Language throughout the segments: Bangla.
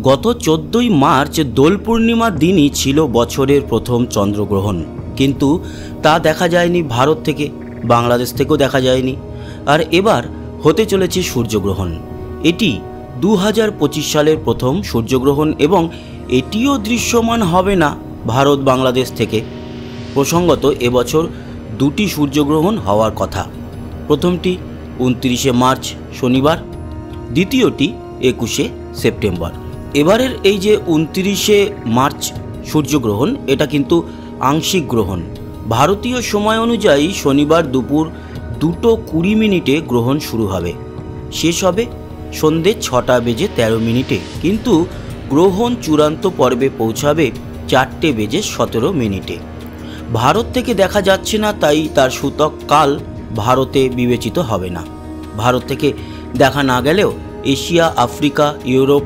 গত 14ই মার্চ দোল পূর্ণিমার দিনই ছিল বছরের প্রথম চন্দ্রগ্রহণ, কিন্তু তা দেখা যায়নি ভারত থেকে, বাংলাদেশ থেকেও দেখা যায়নি। আর এবার হতে চলেছে সূর্যগ্রহণ। এটি 2025 সালের প্রথম সূর্যগ্রহণ এবং এটিও দৃশ্যমান হবে না ভারত বাংলাদেশ থেকে। প্রসঙ্গত এবছর দুটি সূর্যগ্রহণ হওয়ার কথা। প্রথমটি 29শে মার্চ শনিবার, দ্বিতীয়টি 21শে সেপ্টেম্বর। এবারের এই যে 29শে মার্চ সূর্যগ্রহণ, এটা কিন্তু আংশিক গ্রহণ। ভারতীয় সময় অনুযায়ী শনিবার দুপুর 2:20 গ্রহণ শুরু হবে, শেষ হবে সন্ধে 6:13। কিন্তু গ্রহণ চূড়ান্ত পর্বে পৌঁছাবে 4:17। ভারত থেকে দেখা যাচ্ছে না, তাই তার সূতক কাল ভারতে বিবেচিত হবে না। ভারত থেকে দেখা না গেলেও এশিয়া, আফ্রিকা, ইউরোপ,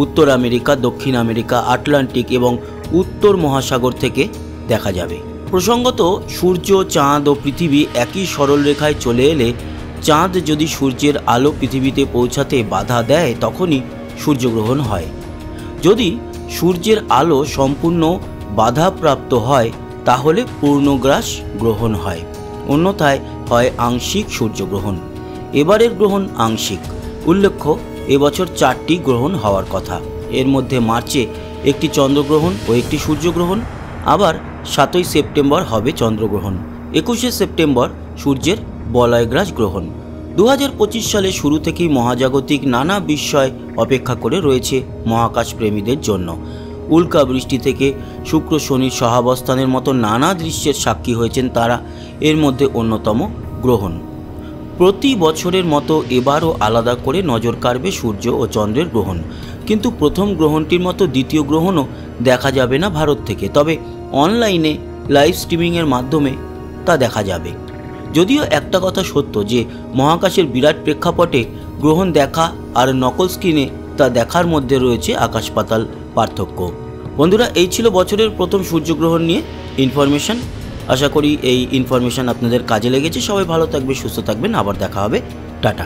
উত্তর আমেরিকা, দক্ষিণ আমেরিকা, আটলান্টিক এবং উত্তর মহাসাগর থেকে দেখা যাবে। প্রসঙ্গত, সূর্য, চাঁদ ও পৃথিবী একই সরলরেখায় চলে এলে চাঁদ যদি সূর্যের আলো পৃথিবীতে পৌঁছাতে বাধা দেয় তখনই সূর্যগ্রহণ হয়। যদি সূর্যের আলো সম্পূর্ণ বাধাপ্রাপ্ত হয় তাহলে পূর্ণগ্রাস গ্রহণ হয়, অন্যথায় হয় আংশিক সূর্যগ্রহণ। এবারের গ্রহণ আংশিক। উল্লেখ্য, এবছর 4টি গ্রহণ হওয়ার কথা। এর মধ্যে মার্চে একটি চন্দ্রগ্রহণ ও একটি সূর্যগ্রহণ, আবার 7ই সেপ্টেম্বর হবে চন্দ্রগ্রহণ, 21শে সেপ্টেম্বর সূর্যের বলয়গ্রাস গ্রহণ। 2025 সালে শুরু থেকেই মহাজাগতিক নানা বিস্ময় অপেক্ষা করে রয়েছে মহাকাশ প্রেমীদের জন্য। উল্কা বৃষ্টি থেকে শুক্র শনির সহাবস্থানের মতো নানা দৃশ্যের সাক্ষী হয়েছেন তারা। এর মধ্যে অন্যতম গ্রহণ। প্রতি বছরের মতো এবারও আলাদা করে নজর কাড়বে সূর্য ও চন্দ্রের গ্রহণ। কিন্তু প্রথম গ্রহণটির মতো দ্বিতীয় গ্রহণও দেখা যাবে না ভারত থেকে, তবে অনলাইনে লাইভ স্ট্রিমিংয়ের মাধ্যমে তা দেখা যাবে। যদিও একটা কথা সত্য যে মহাকাশের বিরাট প্রেক্ষাপটে গ্রহণ দেখা আর নকল স্ক্রিনে তা দেখার মধ্যে রয়েছে আকাশ পাতাল পার্থক্য। বন্ধুরা, এই ছিল বছরের প্রথম সূর্যগ্রহণ নিয়ে ইনফরমেশন। আশা করি এই ইনফরমেশন আপনাদের কাজে লেগেছে। সবাই ভালো থাকবে, সুস্থ থাকবেন। আবার দেখা হবে। টাটা।